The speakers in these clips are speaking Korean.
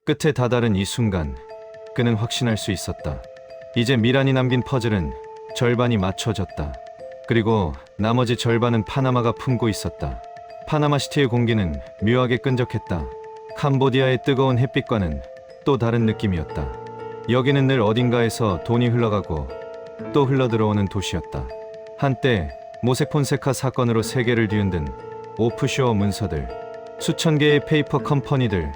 끝에 다다른 이 순간 그는 확신할 수 있었다. 이제 미란이 남긴 퍼즐은 절반이 맞춰졌다. 그리고 나머지 절반은 파나마가 품고 있었다. 파나마시티의 공기는 묘하게 끈적했다. 캄보디아의 뜨거운 햇빛과는 또 다른 느낌이었다. 여기는 늘 어딘가에서 돈이 흘러가고 또 흘러들어오는 도시였다. 한때 모색 폰세카 사건으로 세계를 뒤흔든 오프쇼어 문서들, 수천 개의 페이퍼 컴퍼니들,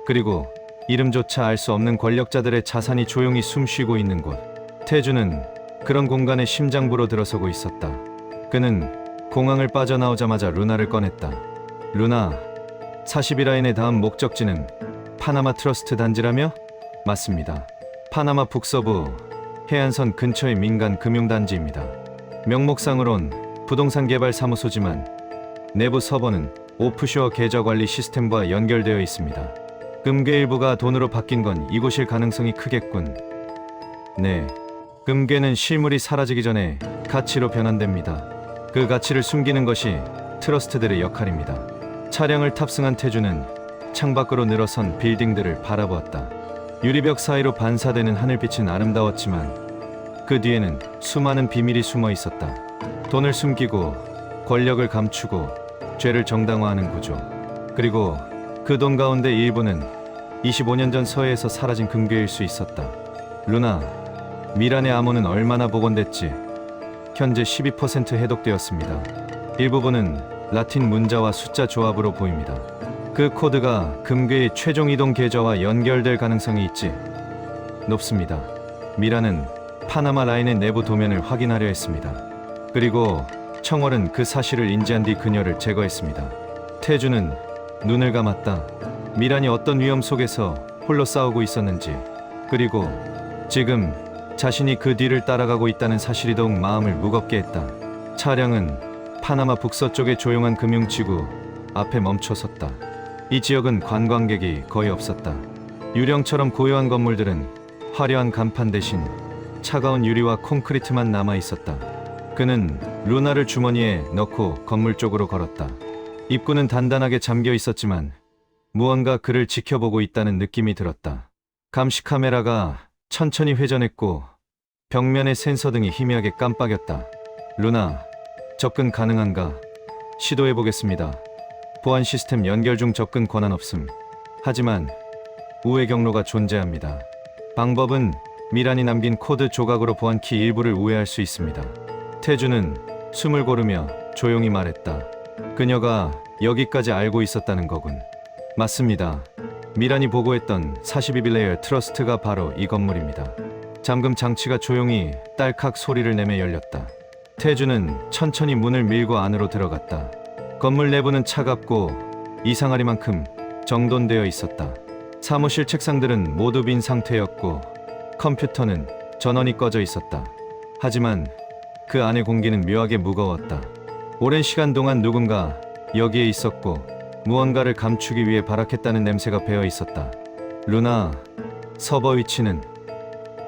그리고 이름조차 알 수 없는 권력자들의 자산이 조용히 숨쉬고 있는 곳. 태주는 그런 공간에 심장부로 들어서고 있었다. 그는 공항을 빠져나오자마자 루나를 꺼냈다. 루나, 42라인의 다음 목적지는 파나마 트러스트 단지라며? 맞습니다. 파나마 북서부 해안선 근처의 민간 금융단지입니다. 명목상으론 부동산 개발 사무소지만 내부 서버는 오프쇼어 계좌 관리 시스템과 연결되어 있습니다. 금괴 일부가 돈으로 바뀐 건 이곳일 가능성이 크겠군. 네, 금괴는 실물이 사라지기 전에 가치로 변환됩니다. 그 가치를 숨기는 것이 트러스트들의 역할입니다. 차량을 탑승한 태주는 창밖으로 늘어선 빌딩들을 바라보았다. 유리벽 사이로 반사되는 하늘빛은 아름다웠지만 그 뒤에는 수많은 비밀이 숨어 있었다. 돈을 숨기고 권력을 감추고 죄를 정당화하는 구조. 그리고 그 돈 가운데 일부는 25년 전 서해에서 사라진 금괴일 수 있었다. 루나, 미란의 암호는 얼마나 복원됐지? 현재 12% 해독되었습니다. 일부분은 라틴 문자와 숫자 조합으로 보입니다. 그 코드가 금괴의 최종 이동 계좌와 연결될 가능성이 있지? 높습니다. 미란은 파나마 라인의 내부 도면을 확인하려 했습니다. 그리고 청월은 그 사실을 인지한 뒤 그녀를 제거했습니다. 태주는 눈을 감았다. 미란이 어떤 위험 속에서 홀로 싸우고 있었는지, 그리고 지금 자신이 그 뒤를 따라가고 있다는 사실이 더욱 마음을 무겁게 했다. 차량은 파나마 북서쪽의 조용한 금융지구 앞에 멈춰섰다. 이 지역은 관광객이 거의 없었다. 유령처럼 고요한 건물들은 화려한 간판 대신 차가운 유리와 콘크리트만 남아 있었다. 그는 루나를 주머니에 넣고 건물 쪽으로 걸었다. 입구는 단단하게 잠겨 있었지만 무언가 그를 지켜보고 있다는 느낌이 들었다. 감시 카메라가 천천히 회전했고 벽면의 센서 등이 희미하게 깜빡였다. 루나, 접근 가능한가? 시도해보겠습니다. 보안 시스템 연결 중 접근 권한 없음. 하지만 우회 경로가 존재합니다. 방법은 미란이 남긴 코드 조각으로 보안키 일부를 우회할 수 있습니다. 태주는 숨을 고르며 조용히 말했다. 그녀가 여기까지 알고 있었다는 거군. 맞습니다. 미란이 보고했던 42빌레이어 트러스트가 바로 이 건물입니다. 잠금 장치가 조용히 딸칵 소리를 내며 열렸다. 태주는 천천히 문을 밀고 안으로 들어갔다. 건물 내부는 차갑고 이상하리만큼 정돈되어 있었다. 사무실 책상들은 모두 빈 상태였고 컴퓨터는 전원이 꺼져 있었다. 하지만 그 안의 공기는 묘하게 무거웠다. 오랜 시간 동안 누군가 여기에 있었고 무언가를 감추기 위해 발악했다는 냄새가 배어 있었다. 루나, 서버 위치는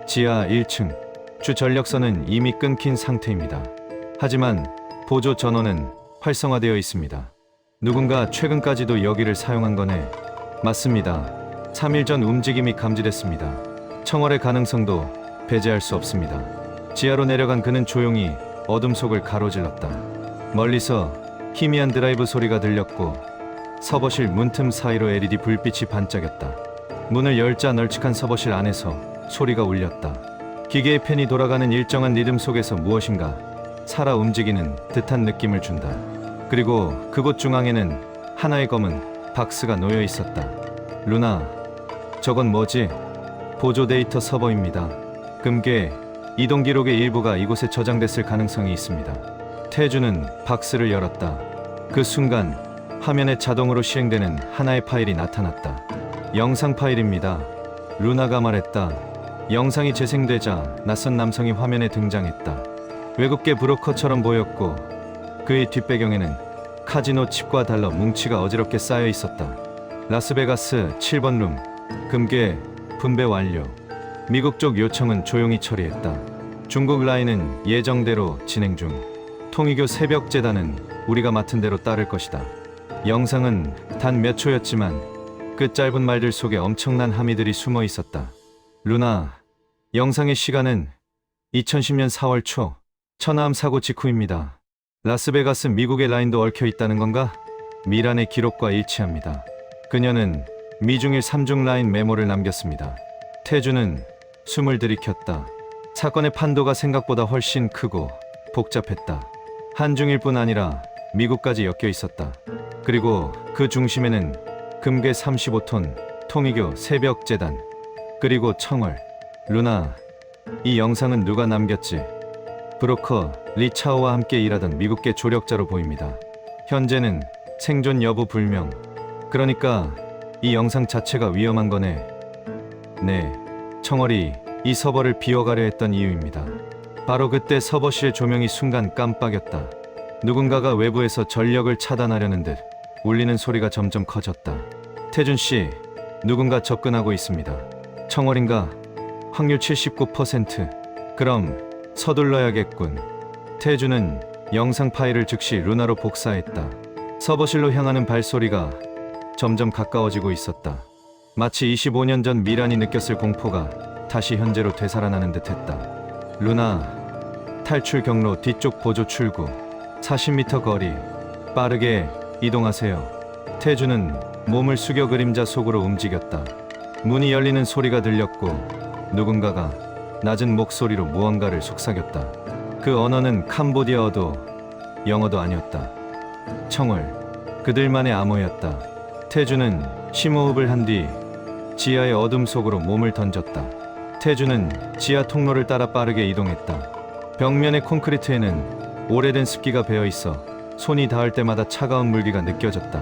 지하 1층. 주 전력선은 이미 끊긴 상태입니다. 하지만 보조 전원은 활성화되어 있습니다. 누군가 최근까지도 여기를 사용한 거네. 맞습니다. 3일 전 움직임이 감지됐습니다. 청월의 가능성도 배제할 수 없습니다. 지하로 내려간 그는 조용히 어둠 속을 가로질렀다. 멀리서 희미한 드라이브 소리가 들렸고 서버실 문틈 사이로 LED 불빛이 반짝였다. 문을 열자 널찍한 서버실 안에서 소리가 울렸다. 기계의 팬이 돌아가는 일정한 리듬 속에서 무엇인가 살아 움직이는 듯한 느낌을 준다. 그리고 그곳 중앙에는 하나의 검은 박스가 놓여 있었다. 루나, 저건 뭐지? 보조 데이터 서버입니다. 금괴 이동 기록의 일부가 이곳에 저장됐을 가능성이 있습니다. 태주는 박스를 열었다. 그 순간 화면에 자동으로 시행되는 하나의 파일이 나타났다. 영상 파일입니다. 루나가 말했다. 영상이 재생되자 낯선 남성이 화면에 등장했다. 외국계 브로커처럼 보였고 그의 뒷배경에는 카지노 칩과 달러 뭉치가 어지럽게 쌓여 있었다. 라스베가스 7번 룸, 금괴 분배 완료. 미국 쪽 요청은 조용히 처리했다. 중국 라인은 예정대로 진행 중. 통일교 새벽 재단은 우리가 맡은 대로 따를 것이다. 영상은 단 몇 초였지만 그 짧은 말들 속에 엄청난 함의들이 숨어 있었다. 루나, 영상의 시간은 2010년 4월 초 천암 사고 직후입니다. 라스베가스 미국의 라인도 얽혀 있다는 건가? 미란의 기록과 일치합니다. 그녀는 미중일 3중 라인 메모를 남겼습니다. 태주는 숨을 들이켰다. 사건의 판도가 생각보다 훨씬 크고 복잡했다. 한중일 뿐 아니라 미국까지 엮여 있었다. 그리고 그 중심에는 금괴 35톤, 통일교 새벽재단, 그리고 청월. 루나, 이 영상은 누가 남겼지? 브로커 리차오와 함께 일하던 미국계 조력자로 보입니다. 현재는 생존 여부 불명. 그러니까 이 영상 자체가 위험한 거네. 네, 청월이 이 서버를 비워가려 했던 이유입니다. 바로 그때 서버실의 조명이 순간 깜빡였다. 누군가가 외부에서 전력을 차단하려는 듯 울리는 소리가 점점 커졌다. 태준 씨, 누군가 접근하고 있습니다. 청월인가? 확률 79%. 그럼 서둘러야겠군. 태준은 영상 파일을 즉시 루나로 복사했다. 서버실로 향하는 발소리가 점점 가까워지고 있었다. 마치 25년 전 미란이 느꼈을 공포가 다시 현재로 되살아나는 듯했다. 루나, 탈출 경로 뒤쪽 보조 출구 40m 거리, 빠르게 이동하세요. 태주는 몸을 숙여 그림자 속으로 움직였다. 문이 열리는 소리가 들렸고 누군가가 낮은 목소리로 무언가를 속삭였다. 그 언어는 캄보디아어도 영어도 아니었다. 청월, 그들만의 암호였다. 태주는 심호흡을 한 뒤 지하의 어둠 속으로 몸을 던졌다. 태주는 지하 통로를 따라 빠르게 이동했다. 벽면의 콘크리트에는 오래된 습기가 배어 있어 손이 닿을 때마다 차가운 물기가 느껴졌다.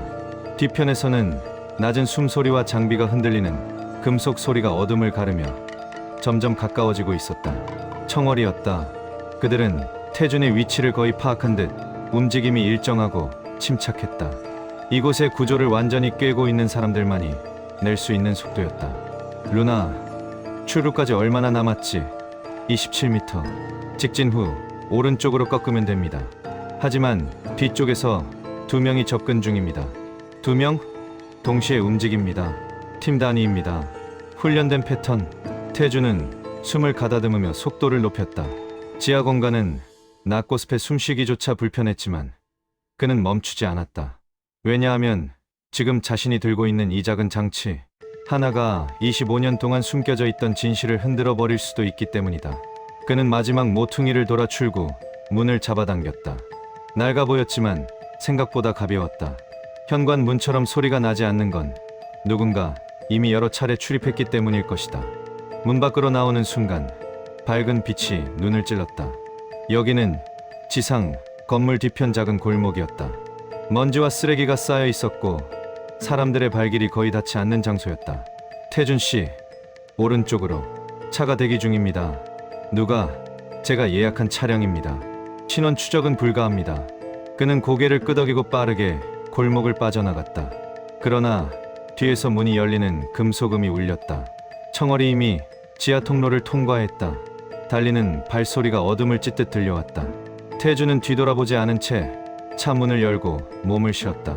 뒤편에서는 낮은 숨소리와 장비가 흔들리는 금속 소리가 어둠을 가르며 점점 가까워지고 있었다. 청월이었다. 그들은 태준의 위치를 거의 파악한 듯 움직임이 일정하고 침착했다. 이곳의 구조를 완전히 꿰고 있는 사람들만이 낼 수 있는 속도였다. 루나, 출구까지 얼마나 남았지? 27m. 직진 후 오른쪽으로 꺾으면 됩니다. 하지만 뒤쪽에서 2명이 접근 중입니다. 2명? 동시에 움직입니다. 팀 단위입니다. 훈련된 패턴. 태주는 숨을 가다듬으며 속도를 높였다. 지하 공간은 낮고 습해 숨쉬기조차 불편했지만 그는 멈추지 않았다. 왜냐하면 지금 자신이 들고 있는 이 작은 장치 하나가 25년 동안 숨겨져 있던 진실을 흔들어 버릴 수도 있기 때문이다. 그는 마지막 모퉁이를 돌아 출구 문을 잡아당겼다. 낡아 보였지만 생각보다 가벼웠다. 현관 문처럼 소리가 나지 않는 건 누군가 이미 여러 차례 출입했기 때문일 것이다. 문 밖으로 나오는 순간 밝은 빛이 눈을 찔렀다. 여기는 지상 건물 뒤편 작은 골목이었다. 먼지와 쓰레기가 쌓여 있었고 사람들의 발길이 거의 닿지 않는 장소였다. 태준 씨, 오른쪽으로. 차가 대기 중입니다. 누가? 제가 예약한 차량입니다. 신원 추적은 불가합니다. 그는 고개를 끄덕이고 빠르게 골목을 빠져나갔다. 그러나 뒤에서 문이 열리는 금소금이 울렸다. 청월이 이미 지하 통로를 통과했다. 달리는 발소리가 어둠을 찢듯 들려왔다. 태주는 뒤돌아보지 않은 채 차 문을 열고 몸을 쉬었다.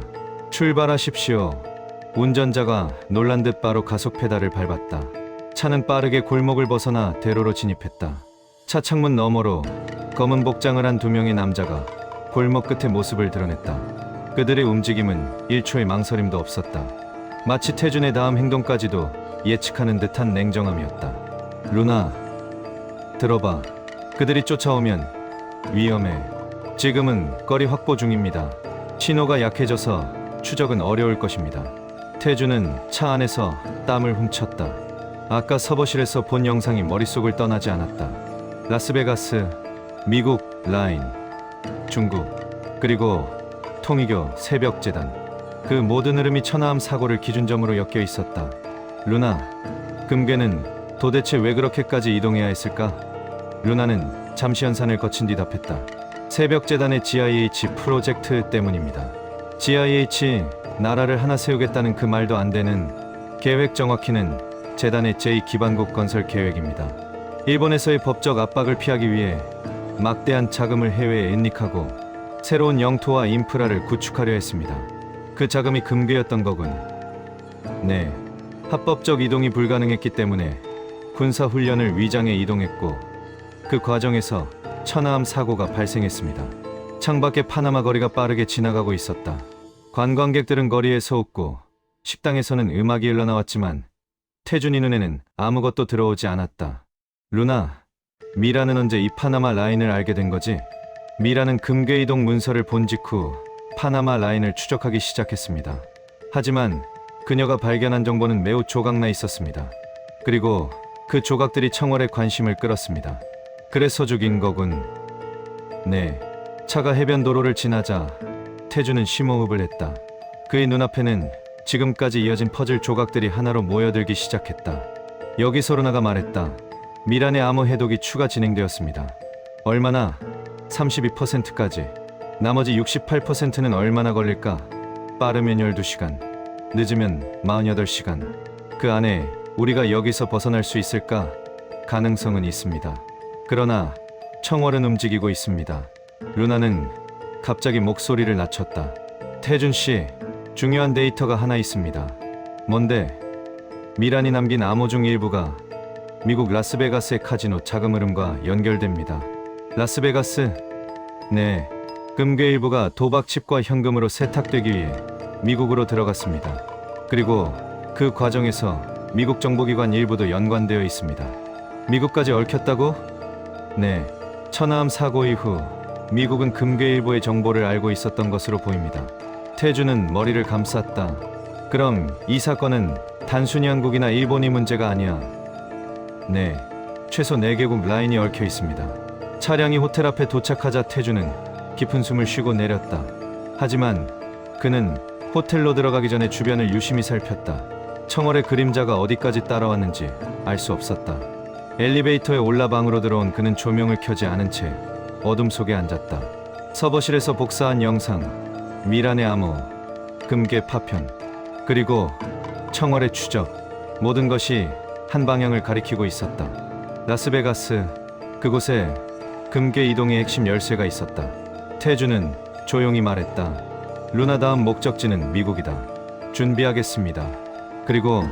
출발하십시오. 운전자가 놀란 듯 바로 가속 페달을 밟았다. 차는 빠르게 골목을 벗어나 대로로 진입했다. 차 창문 너머로 검은 복장을 한 2명의 남자가 골목 끝에 모습을 드러냈다. 그들의 움직임은 1초의 망설임도 없었다. 마치 태준의 다음 행동까지도 예측하는 듯한 냉정함이었다. 루나, 들어봐. 그들이 쫓아오면 위험해. 지금은 거리 확보 중입니다. 신호가 약해져서 추적은 어려울 것입니다. 태준은 차 안에서 땀을 훔쳤다. 아까 서버실에서 본 영상이 머릿속을 떠나지 않았다. 라스베가스, 미국 라인, 중국, 그리고 통일교 새벽재단. 그 모든 흐름이 천하암 사고를 기준점으로 엮여 있었다. 루나, 금괴는 도대체 왜 그렇게까지 이동해야 했을까? 루나는 잠시 연산을 거친 뒤 답했다. 새벽재단의 GIH 프로젝트 때문입니다. GIH, 나라를 하나 세우겠다는 그 말도 안 되는 계획, 정확히는 재단의 제2기반국 건설 계획입니다. 일본에서의 법적 압박을 피하기 위해 막대한 자금을 해외에 인닉하고 새로운 영토와 인프라를 구축하려 했습니다. 그 자금이 금괴였던 거군. 네, 합법적 이동이 불가능했기 때문에 군사 훈련을 위장해 이동했고 그 과정에서 천하함 사고가 발생했습니다. 창밖에 파나마 거리가 빠르게 지나가고 있었다. 관광객들은 거리에서 웃고 식당에서는 음악이 흘러나왔지만 태준이 눈에는 아무것도 들어오지 않았다. 루나, 미라는 언제 이 파나마 라인을 알게 된 거지? 미라는 금괴이동 문서를 본 직후 파나마 라인을 추적하기 시작했습니다. 하지만 그녀가 발견한 정보는 매우 조각나 있었습니다. 그리고 그 조각들이 청월의 관심을 끌었습니다. 그래서 죽인 거군. 네, 차가 해변 도로를 지나자 태준은 심호흡을 했다. 그의 눈앞에는 지금까지 이어진 퍼즐 조각들이 하나로 모여들기 시작했다. 여기서 루나가 말했다. 미란의 암호 해독이 추가 진행되었습니다. 얼마나? 32%까지. 나머지 68%는 얼마나 걸릴까? 빠르면 12시간, 늦으면 48시간. 그 안에 우리가 여기서 벗어날 수 있을까? 가능성은 있습니다. 그러나 청월은 움직이고 있습니다. 루나는 갑자기 목소리를 낮췄다. 태준 씨, 중요한 데이터가 하나 있습니다. 뭔데? 미란이 남긴 암호 중 일부가 미국 라스베가스의 카지노 자금 흐름과 연결됩니다. 라스베가스? 네, 금괴 일부가 도박 칩과 현금으로 세탁되기 위해 미국으로 들어갔습니다. 그리고 그 과정에서 미국 정보기관 일부도 연관되어 있습니다. 미국까지 얽혔다고? 네, 천하함 사고 이후 미국은 금괴 일부의 정보를 알고 있었던 것으로 보입니다. 태주는 머리를 감쌌다. 그럼 이 사건은 단순히 한국이나 일본이 문제가 아니야. 네, 최소 4개국 라인이 얽혀 있습니다. 차량이 호텔 앞에 도착하자 태주는 깊은 숨을 쉬고 내렸다. 하지만 그는 호텔로 들어가기 전에 주변을 유심히 살폈다. 청월의 그림자가 어디까지 따라왔는지 알 수 없었다. 엘리베이터에 올라 방으로 들어온 그는 조명을 켜지 않은 채 어둠 속에 앉았다. 서버실에서 복사한 영상, 미란의 암호, 금괴 파편, 그리고 청월의 추적, 모든 것이 한 방향을 가리키고 있었다. 라스베가스, 그곳에 금괴 이동의 핵심 열쇠가 있었다. 태주는 조용히 말했다. 루나 다음 목적지는 미국이다. 준비하겠습니다. 그리고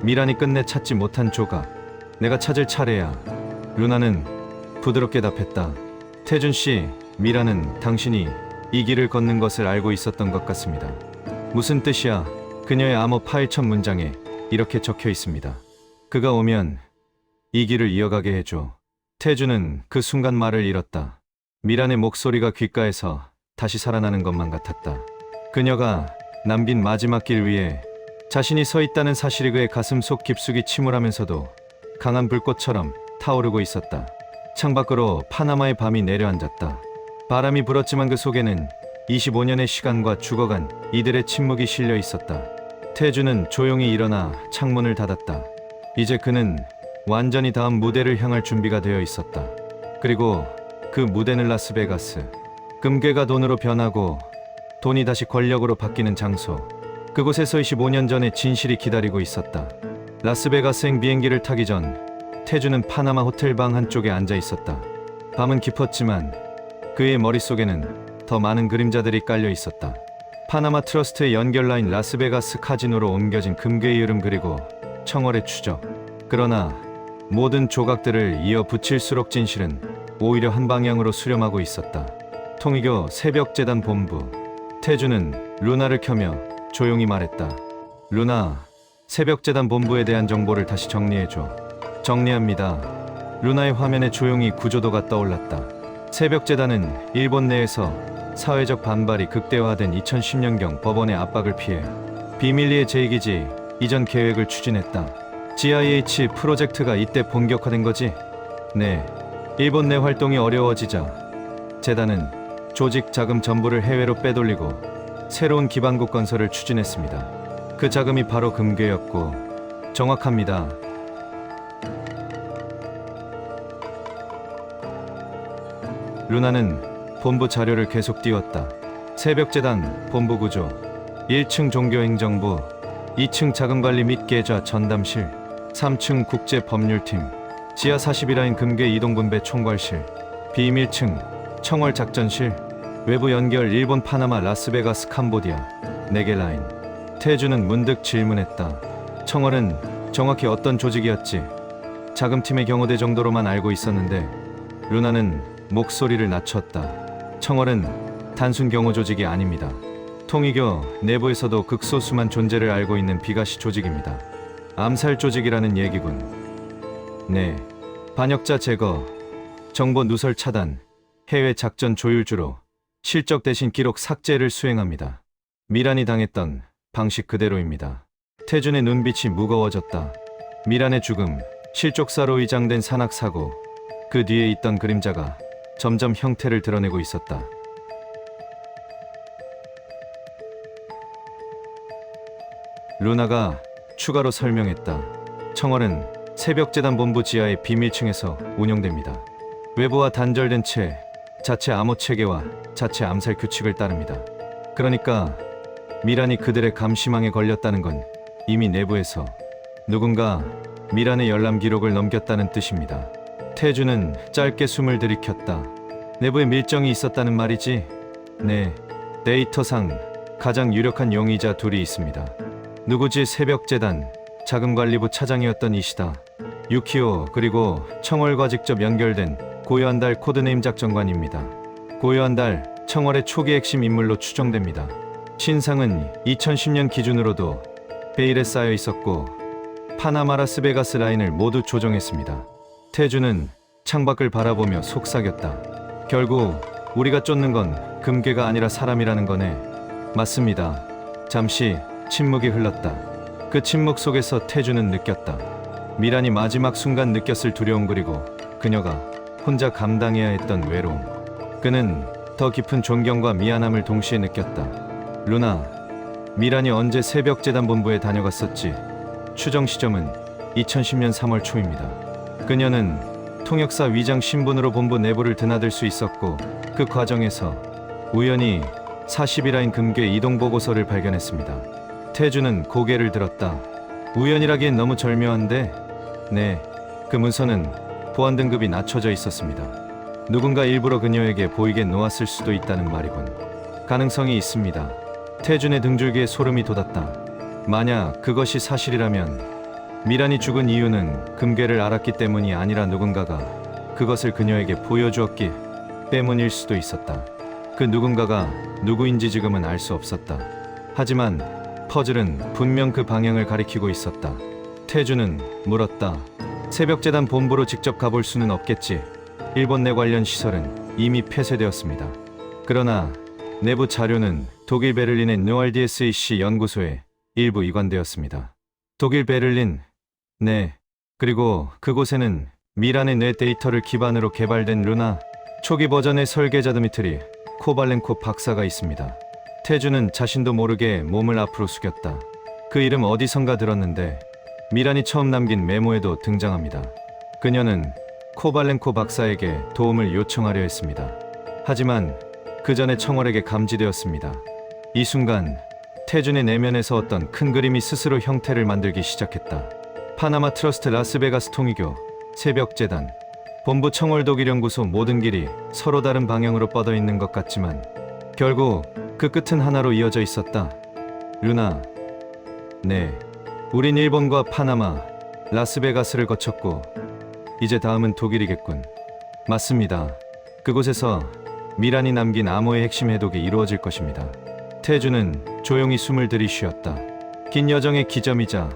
미란이 끝내 찾지 못한 조각, 내가 찾을 차례야. 루나는 부드럽게 답했다. 태준 씨, 미란은 당신이 이 길을 걷는 것을 알고 있었던 것 같습니다. 무슨 뜻이야? 그녀의 암호 파일 첫 문장에 이렇게 적혀 있습니다. 그가 오면 이 길을 이어가게 해줘. 태주는 그 순간 말을 잃었다. 미란의 목소리가 귓가에서 다시 살아나는 것만 같았다. 그녀가 남긴 마지막 길 위에 자신이 서 있다는 사실이 그의 가슴 속 깊숙이 침울하면서도 강한 불꽃처럼 타오르고 있었다. 창밖으로 파나마의 밤이 내려앉았다. 바람이 불었지만 그 속에는 25년의 시간과 죽어간 이들의 침묵이 실려 있었다. 태주는 조용히 일어나 창문을 닫았다. 이제 그는 완전히 다음 무대를 향할 준비가 되어 있었다. 그리고 그 무대는 라스베가스. 금괴가 돈으로 변하고 돈이 다시 권력으로 바뀌는 장소. 그곳에서 25년 전의 진실이 기다리고 있었다. 라스베가스행 비행기를 타기 전 태주는 파나마 호텔 방 한쪽에 앉아 있었다. 밤은 깊었지만 그의 머릿속에는 더 많은 그림자들이 깔려 있었다. 파나마 트러스트의 연결 라인, 라스베가스 카지노로 옮겨진 금괴의 흐름, 그리고 청월의 추적. 그러나 모든 조각들을 이어 붙일수록 진실은 오히려 한 방향으로 수렴하고 있었다. 통일교 새벽재단 본부. 태주는 루나를 켜며 조용히 말했다. 루나, 새벽재단 본부에 대한 정보를 다시 정리해줘. 정리합니다. 루나의 화면에 조용히 구조도가 떠올랐다. 새벽재단은 일본 내에서 사회적 반발이 극대화된 2010년경 법원의 압박을 피해 비밀리에 제2기지 이전 계획을 추진했다. GIH 프로젝트가 이때 본격화된 거지? 네. 일본 내 활동이 어려워지자 재단은 조직 자금 전부를 해외로 빼돌리고 새로운 기반국 건설을 추진했습니다. 그 자금이 바로 금괴였고, 정확합니다. 루나는 본부 자료를 계속 띄웠다. 새벽재단 본부 구조, 1층 종교행정부, 2층 자금관리 및 계좌 전담실, 3층 국제법률팀, 지하 42라인 금괴 이동분배 총괄실, 비밀층 청월 작전실, 외부 연결 일본 파나마 라스베가스 캄보디아 4개 라인. 태주는 문득 질문했다. 청월은 정확히 어떤 조직이었지? 자금팀의 경호대 정도로만 알고 있었는데 루나는 목소리를 낮췄다. 청월은 단순 경호 조직이 아닙니다. 통이교 내부에서도 극소수만 존재를 알고 있는 비가시 조직입니다. 암살 조직이라는 얘기군. 네, 반역자 제거, 정보 누설 차단, 해외 작전 조율주로 실적 대신 기록 삭제를 수행합니다. 미란이 당했던 방식 그대로입니다. 태준의 눈빛이 무거워졌다. 미란의 죽음, 실족사로 위장된 산악사고, 그 뒤에 있던 그림자가 점점 형태를 드러내고 있었다. 루나가 추가로 설명했다. 청월은 새벽재단 본부 지하의 비밀층에서 운영됩니다. 외부와 단절된 채 자체 암호 체계와 자체 암살 규칙을 따릅니다. 그러니까 미란이 그들의 감시망에 걸렸다는 건 이미 내부에서 누군가 미란의 열람 기록을 넘겼다는 뜻입니다. 태주는 짧게 숨을 들이켰다. 내부에 밀정이 있었다는 말이지? 네, 데이터상 가장 유력한 용의자 둘이 있습니다. 누구지? 새벽재단 자금관리부 차장이었던 이시다. 유키오, 그리고 청월과 직접 연결된 고요한 달 코드네임 작전관입니다. 고요한 달, 청월의 초기 핵심 인물로 추정됩니다. 신상은 2010년 기준으로도 베일에 쌓여 있었고 파나마 라스베가스 라인을 모두 조정했습니다. 태주는 창밖을 바라보며 속삭였다. 결국 우리가 쫓는 건 금괴가 아니라 사람이라는 거네. 맞습니다. 잠시 침묵이 흘렀다. 그 침묵 속에서 태주는 느꼈다. 미란이 마지막 순간 느꼈을 두려움, 그리고 그녀가 혼자 감당해야 했던 외로움. 그는 더 깊은 존경과 미안함을 동시에 느꼈다. 루나, 미란이 언제 새벽재단 본부에 다녀갔었지? 추정 시점은 2010년 3월 초입니다. 그녀는 통역사 위장 신분으로 본부 내부를 드나들 수 있었고 그 과정에서 우연히 42라인 금괴 이동 보고서를 발견했습니다. 태주는 고개를 들었다. 우연이라기엔 너무 절묘한데, 네, 그 문서는 보안 등급이 낮춰져 있었습니다. 누군가 일부러 그녀에게 보이게 놓았을 수도 있다는 말이군. 가능성이 있습니다. 태준의 등줄기에 소름이 돋았다. 만약 그것이 사실이라면 미란이 죽은 이유는 금괴를 알았기 때문이 아니라 누군가가 그것을 그녀에게 보여주었기 때문일 수도 있었다. 그 누군가가 누구인지 지금은 알 수 없었다. 하지만 퍼즐은 분명 그 방향을 가리키고 있었다. 태주는 물었다. 새벽재단 본부로 직접 가볼 수는 없겠지. 일본 내 관련 시설은 이미 폐쇄되었습니다. 그러나 내부 자료는 독일 베를린의 누알디에스이씨 연구소에 일부 이관되었습니다. 독일 베를린? 네. 그리고 그곳에는 미란의 뇌 데이터를 기반으로 개발된 루나 초기 버전의 설계자 드미트리 코발렌코 박사가 있습니다. 태주는 자신도 모르게 몸을 앞으로 숙였다. 그 이름 어디선가 들었는데 미란이 처음 남긴 메모에도 등장합니다. 그녀는 코발렌코 박사에게 도움을 요청하려 했습니다. 하지만 그 전에 청월에게 감지되었습니다. 이 순간 태준의 내면에서 어떤 큰 그림이 스스로 형태를 만들기 시작했다. 파나마 트러스트 라스베가스 통이교 새벽재단 본부 청월 독일연구소 모든 길이 서로 다른 방향으로 뻗어 있는 것 같지만 결국 그 끝은 하나로 이어져 있었다. 루나, 네, 우린 일본과 파나마, 라스베가스를 거쳤고 이제 다음은 독일이겠군. 맞습니다. 그곳에서 미란이 남긴 암호의 핵심 해독이 이루어질 것입니다. 태주는 조용히 숨을 들이쉬었다. 긴 여정의 기점이자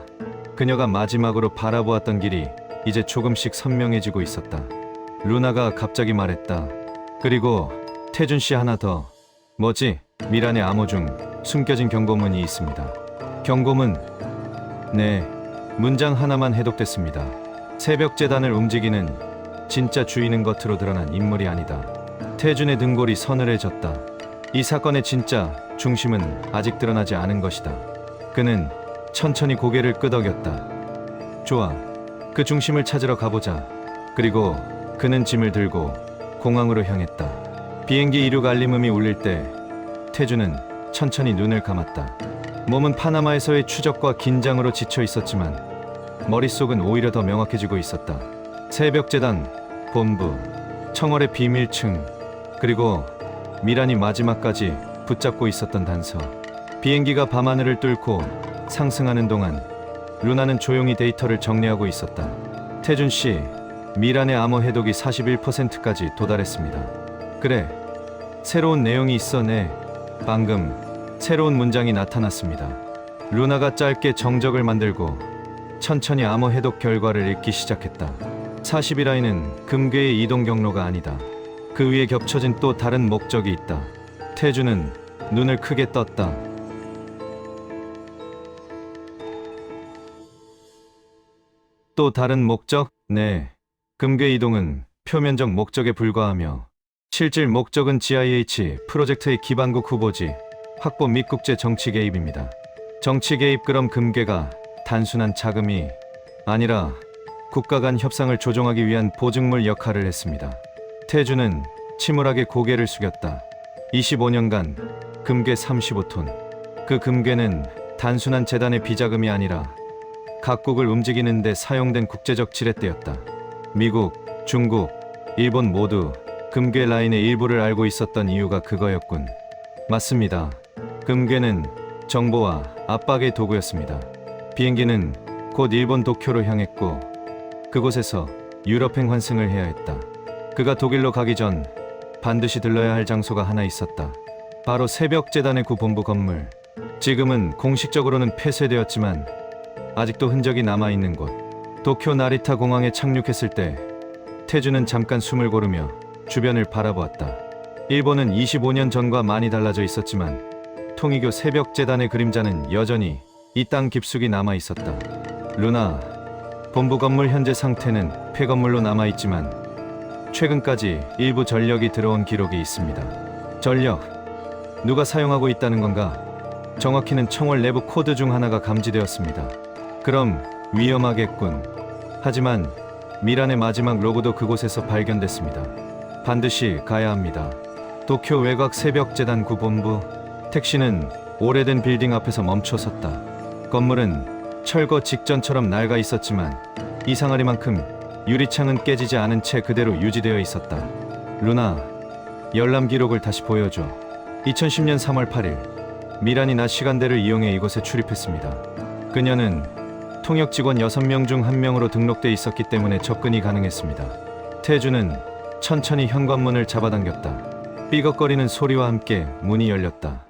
그녀가 마지막으로 바라보았던 길이 이제 조금씩 선명해지고 있었다. 루나가 갑자기 말했다. 그리고 태준 씨, 하나 더. 뭐지? 미란의 암호 중 숨겨진 경고문이 있습니다. 경고문? 네, 문장 하나만 해독됐습니다. 새벽재단을 움직이는 진짜 주인은 겉으로 드러난 인물이 아니다. 태준의 등골이 서늘해졌다. 이 사건의 진짜 중심은 아직 드러나지 않은 것이다. 그는 천천히 고개를 끄덕였다. 좋아, 그 중심을 찾으러 가보자. 그리고 그는 짐을 들고 공항으로 향했다. 비행기 이륙 알림음이 울릴 때 태주는 천천히 눈을 감았다. 몸은 파나마에서의 추적과 긴장으로 지쳐 있었지만 머릿속은 오히려 더 명확해지고 있었다. 새벽재단, 본부, 청월의 비밀층, 그리고 미란이 마지막까지 붙잡고 있었던 단서. 비행기가 밤하늘을 뚫고 상승하는 동안 루나는 조용히 데이터를 정리하고 있었다. 태준 씨, 미란의 암호 해독이 41%까지 도달했습니다. 그래, 새로운 내용이 있어. 네, 방금 새로운 문장이 나타났습니다. 루나가 짧게 정적을 만들고 천천히 암호 해독 결과를 읽기 시작했다. 40이라인은 금괴의 이동 경로가 아니다. 그 위에 겹쳐진 또 다른 목적이 있다. 태주는 눈을 크게 떴다. 또 다른 목적? 네. 금괴 이동은 표면적 목적에 불과하며 실질 목적은 GIH 프로젝트의 기반국 후보지 확보 및 국제 정치 개입입니다. 정치 개입. 그럼 금괴가 단순한 자금이 아니라 국가 간 협상을 조종하기 위한 보증물 역할을 했습니다. 태주는 침울하게 고개를 숙였다. 25년간 금괴 35톤. 그 금괴는 단순한 재단의 비자금이 아니라 각국을 움직이는 데 사용된 국제적 지렛대였다. 미국, 중국, 일본 모두 금괴 라인의 일부를 알고 있었던 이유가 그거였군. 맞습니다. 금괴는 정보와 압박의 도구였습니다. 비행기는 곧 일본 도쿄로 향했고 그곳에서 유럽행 환승을 해야 했다. 그가 독일로 가기 전 반드시 들러야 할 장소가 하나 있었다. 바로 새벽재단의 구본부 건물. 지금은 공식적으로는 폐쇄되었지만 아직도 흔적이 남아있는 곳. 도쿄 나리타 공항에 착륙했을 때 태주는 잠깐 숨을 고르며 주변을 바라보았다. 일본은 25년 전과 많이 달라져 있었지만 통일교 새벽재단의 그림자는 여전히 이 땅 깊숙이 남아있었다. 루나, 본부 건물 현재 상태는 폐건물로 남아있지만 최근까지 일부 전력이 들어온 기록이 있습니다. 전력, 누가 사용하고 있다는 건가? 정확히는 청월 내부 코드 중 하나가 감지되었습니다. 그럼 위험하겠군. 하지만 미란의 마지막 로고도 그곳에서 발견됐습니다. 반드시 가야 합니다. 도쿄 외곽 새벽재단 구본부. 택시는 오래된 빌딩 앞에서 멈춰섰다. 건물은 철거 직전처럼 낡아 있었지만 이상하리만큼 유리창은 깨지지 않은 채 그대로 유지되어 있었다. 루나, 열람 기록을 다시 보여줘. 2010년 3월 8일 미란이 낮 시간대를 이용해 이곳에 출입했습니다. 그녀는 통역 직원 6명 중 1명으로 등록돼 있었기 때문에 접근이 가능했습니다. 태주는 천천히 현관문을 잡아당겼다. 삐걱거리는 소리와 함께 문이 열렸다.